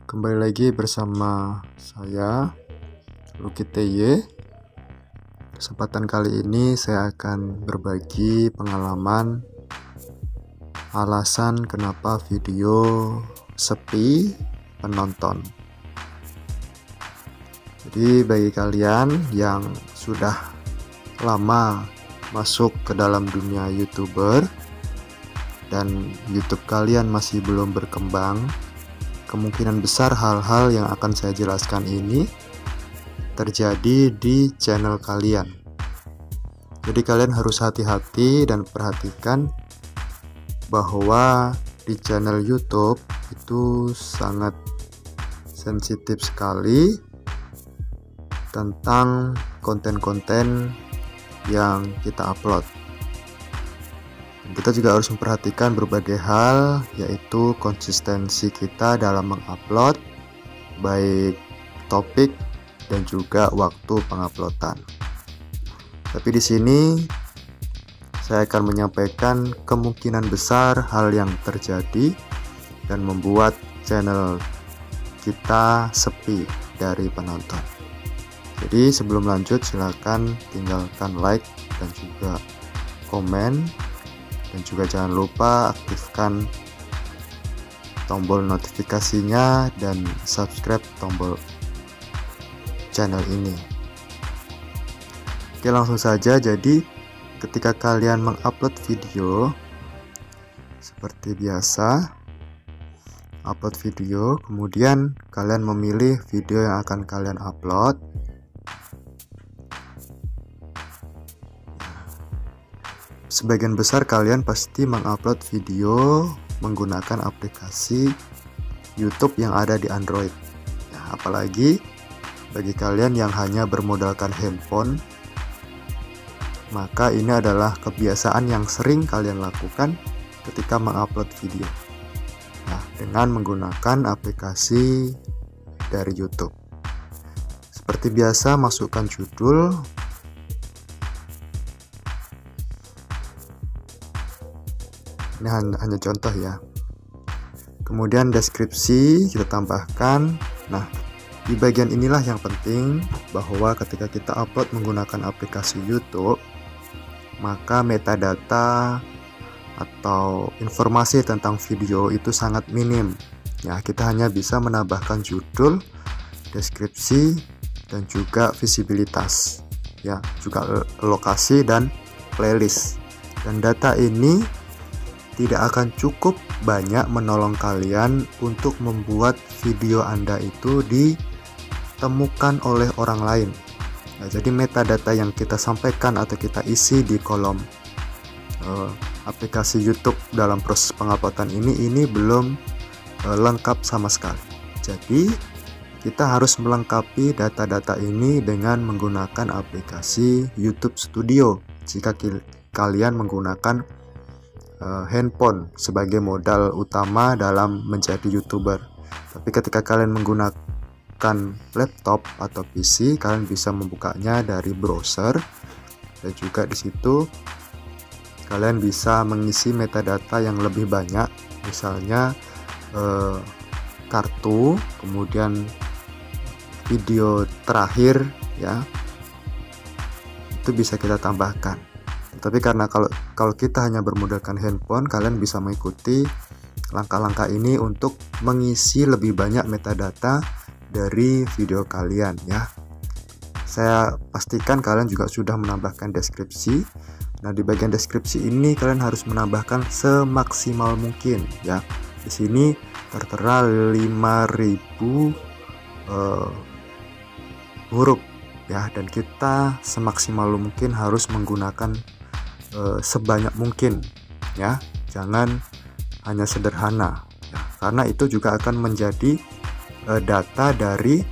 Kembali lagi bersama saya Luki TY. Kesempatan kali ini saya akan berbagi pengalaman alasan kenapa video sepi penonton. Jadi bagi kalian yang sudah lama masuk ke dalam dunia YouTuber dan YouTube kalian masih belum berkembang, kemungkinan besar hal-hal yang akan saya jelaskan ini terjadi di channel kalian. Jadi kalian harus hati-hati dan perhatikan bahwa di channel YouTube itu sangat sensitif sekali tentang konten-konten yang kita upload. Kita juga harus memperhatikan berbagai hal, yaitu konsistensi kita dalam mengupload, baik topik dan juga waktu penguploadan. Tapi di sini saya akan menyampaikan kemungkinan besar hal yang terjadi dan membuat channel kita sepi dari penonton. Jadi sebelum lanjut, silakan tinggalkan like dan juga komen. Dan juga jangan lupa aktifkan tombol notifikasinya dan subscribe tombol channel ini. Oke, langsung saja. Jadi ketika kalian mengupload video, seperti biasa, upload video, kemudian kalian memilih video yang akan kalian upload. Sebagian besar kalian pasti mengupload video menggunakan aplikasi YouTube yang ada di Android. Nah, apalagi bagi kalian yang hanya bermodalkan handphone, maka ini adalah kebiasaan yang sering kalian lakukan ketika mengupload video. Nah, dengan menggunakan aplikasi dari YouTube. Seperti biasa, masukkan judul. Ini hanya contoh ya. Kemudian deskripsi kita tambahkan. Nah, di bagian inilah yang penting, bahwa ketika kita upload menggunakan aplikasi YouTube, maka metadata atau informasi tentang video itu sangat minim. Ya, kita hanya bisa menambahkan judul, deskripsi, dan juga visibilitas. Ya, juga lokasi dan playlist. Dan data ini tidak akan cukup banyak menolong kalian untuk membuat video Anda itu ditemukan oleh orang lain. Nah, jadi metadata yang kita sampaikan atau kita isi di kolom aplikasi YouTube dalam proses penguploadan ini belum lengkap sama sekali. Jadi kita harus melengkapi data-data ini dengan menggunakan aplikasi YouTube Studio jika kalian menggunakan handphone sebagai modal utama dalam menjadi YouTuber. Tapi ketika kalian menggunakan laptop atau PC, kalian bisa membukanya dari browser, dan juga di situ kalian bisa mengisi metadata yang lebih banyak, misalnya kartu, kemudian video terakhir, ya, itu bisa kita tambahkan. Tapi karena kalau kita hanya bermodalkan handphone, kalian bisa mengikuti langkah-langkah ini untuk mengisi lebih banyak metadata dari video kalian, ya. Saya pastikan kalian juga sudah menambahkan deskripsi. Nah, di bagian deskripsi ini kalian harus menambahkan semaksimal mungkin, ya. Di sini tertera 5.000 huruf, ya, dan kita semaksimal mungkin harus menggunakan sebanyak mungkin, ya, jangan hanya sederhana, ya, karena itu juga akan menjadi data dari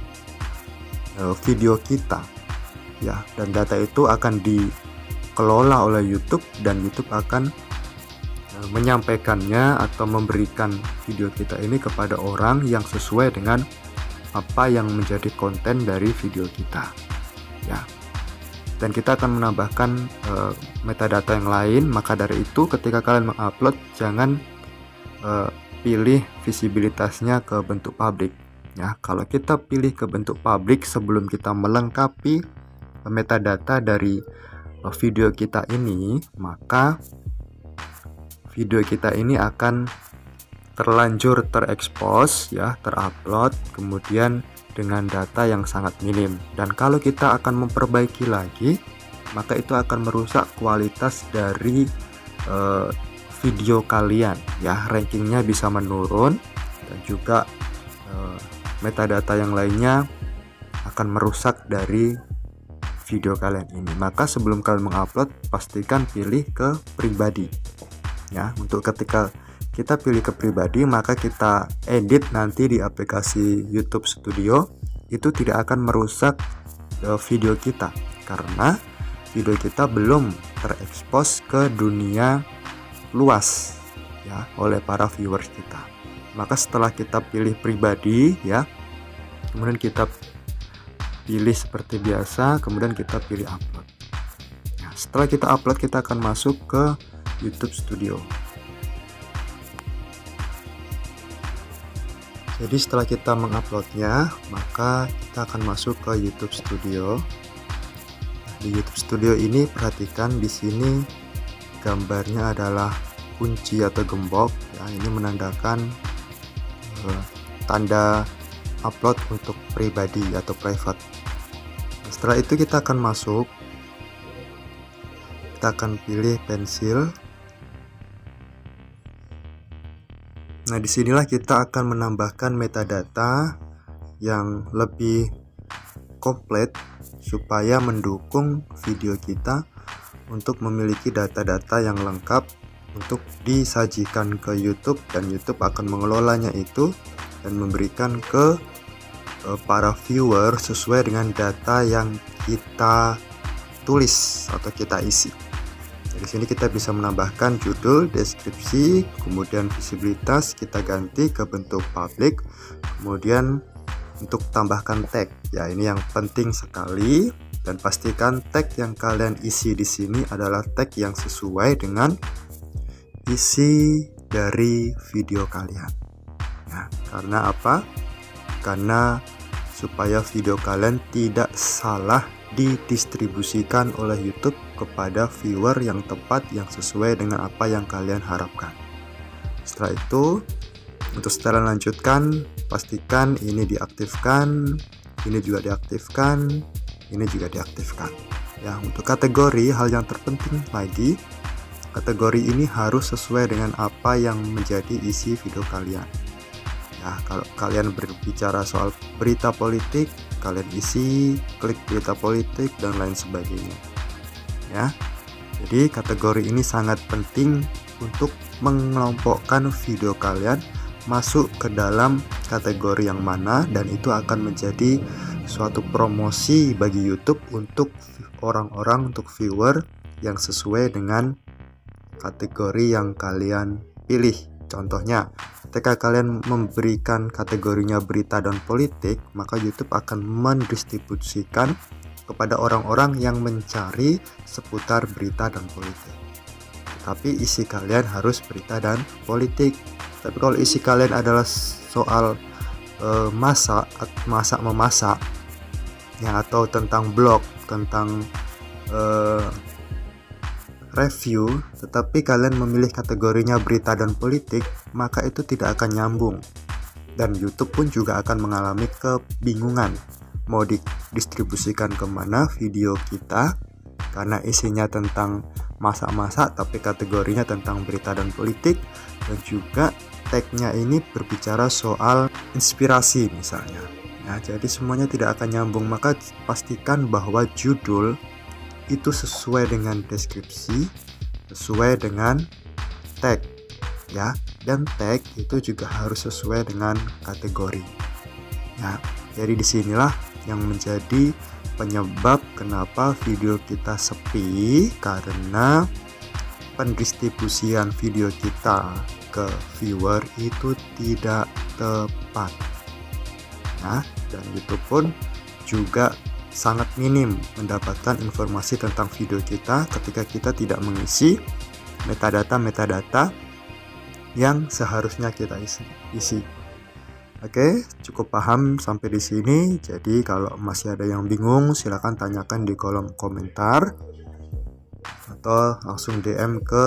video kita, ya, dan data itu akan dikelola oleh YouTube, dan YouTube akan menyampaikannya atau memberikan video kita ini kepada orang yang sesuai dengan apa yang menjadi konten dari video kita, ya. Dan kita akan menambahkan metadata yang lain. Maka dari itu ketika kalian mengupload, jangan pilih visibilitasnya ke bentuk publik. Ya, kalau kita pilih ke bentuk public sebelum kita melengkapi metadata dari video kita ini, maka video kita ini akan terlanjur terekspos ya, terupload, kemudian dengan data yang sangat minim. Dan kalau kita akan memperbaiki lagi, maka itu akan merusak kualitas dari video kalian ya, rankingnya bisa menurun, dan juga metadata yang lainnya akan merusak dari video kalian ini. Maka sebelum kalian mengupload, pastikan pilih ke pribadi ya. Untuk ketika kita pilih ke pribadi, maka kita edit nanti di aplikasi YouTube Studio, itu tidak akan merusak video kita karena video kita belum terekspos ke dunia luas ya oleh para viewers kita. Maka setelah kita pilih pribadi ya, kemudian kita pilih seperti biasa, kemudian kita pilih upload. Nah, setelah kita upload, kita akan masuk ke YouTube Studio. Jadi setelah kita menguploadnya, maka kita akan masuk ke YouTube Studio. Di YouTube Studio ini perhatikan di sini gambarnya adalah kunci atau gembok ya, ini menandakan tanda upload untuk pribadi atau private. Setelah itu kita akan masuk, kita akan pilih pensil. Nah, disinilah kita akan menambahkan metadata yang lebih komplit supaya mendukung video kita untuk memiliki data-data yang lengkap untuk disajikan ke YouTube, dan YouTube akan mengelolanya itu dan memberikan ke para viewer sesuai dengan data yang kita tulis atau kita isi. Di sini kita bisa menambahkan judul, deskripsi, kemudian visibilitas kita ganti ke bentuk public, kemudian untuk tambahkan tag. Ya, ini yang penting sekali, dan pastikan tag yang kalian isi di sini adalah tag yang sesuai dengan isi dari video kalian. Nah, karena apa? Karena supaya video kalian tidak salah didistribusikan oleh YouTube kepada viewer yang tepat, yang sesuai dengan apa yang kalian harapkan. Setelah itu, untuk setelah lanjutkan, pastikan ini diaktifkan, ini juga diaktifkan, ini juga diaktifkan. Ya, untuk kategori, hal yang terpenting lagi, kategori ini harus sesuai dengan apa yang menjadi isi video kalian. Ya, kalau kalian berbicara soal berita politik, kalian isi klik berita politik dan lain sebagainya. Ya, jadi kategori ini sangat penting untuk mengelompokkan video kalian masuk ke dalam kategori yang mana, dan itu akan menjadi suatu promosi bagi YouTube untuk orang-orang, untuk viewer yang sesuai dengan kategori yang kalian pilih. Contohnya, ketika kalian memberikan kategorinya berita dan politik, maka YouTube akan mendistribusikan kepada orang-orang yang mencari seputar berita dan politik. Tapi isi kalian harus berita dan politik. Tapi kalau isi kalian adalah soal masak memasak ya, atau tentang blog, tentang review, tetapi kalian memilih kategorinya berita dan politik, maka itu tidak akan nyambung, dan YouTube pun juga akan mengalami kebingungan mau didistribusikan kemana video kita, karena isinya tentang masak-masak tapi kategorinya tentang berita dan politik, dan juga tagnya ini berbicara soal inspirasi misalnya. Nah, jadi semuanya tidak akan nyambung. Maka pastikan bahwa judul itu sesuai dengan deskripsi, sesuai dengan tag ya, dan tag itu juga harus sesuai dengan kategori ya. Jadi disinilah yang menjadi penyebab kenapa video kita sepi, karena pendistribusian video kita ke viewer itu tidak tepat nah, dan YouTube pun juga sangat minim mendapatkan informasi tentang video kita ketika kita tidak mengisi metadata yang seharusnya kita isi. Oke, cukup paham sampai di sini. Jadi kalau masih ada yang bingung, silahkan tanyakan di kolom komentar atau langsung DM ke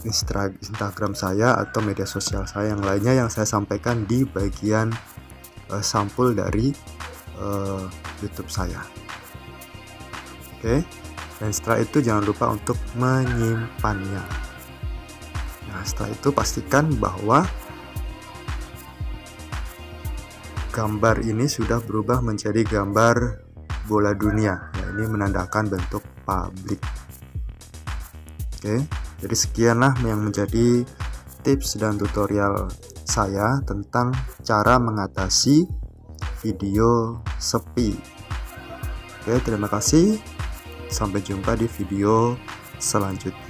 Instagram saya atau media sosial saya yang lainnya yang saya sampaikan di bagian sampul dari YouTube saya. Oke, dan setelah itu jangan lupa untuk menyimpannya. Nah, setelah itu pastikan bahwa gambar ini sudah berubah menjadi gambar bola dunia. Ya, ini menandakan bentuk publik. Oke, jadi sekianlah yang menjadi tips dan tutorial saya tentang cara mengatasi video sepi. Oke, terima kasih. Sampai jumpa di video selanjutnya.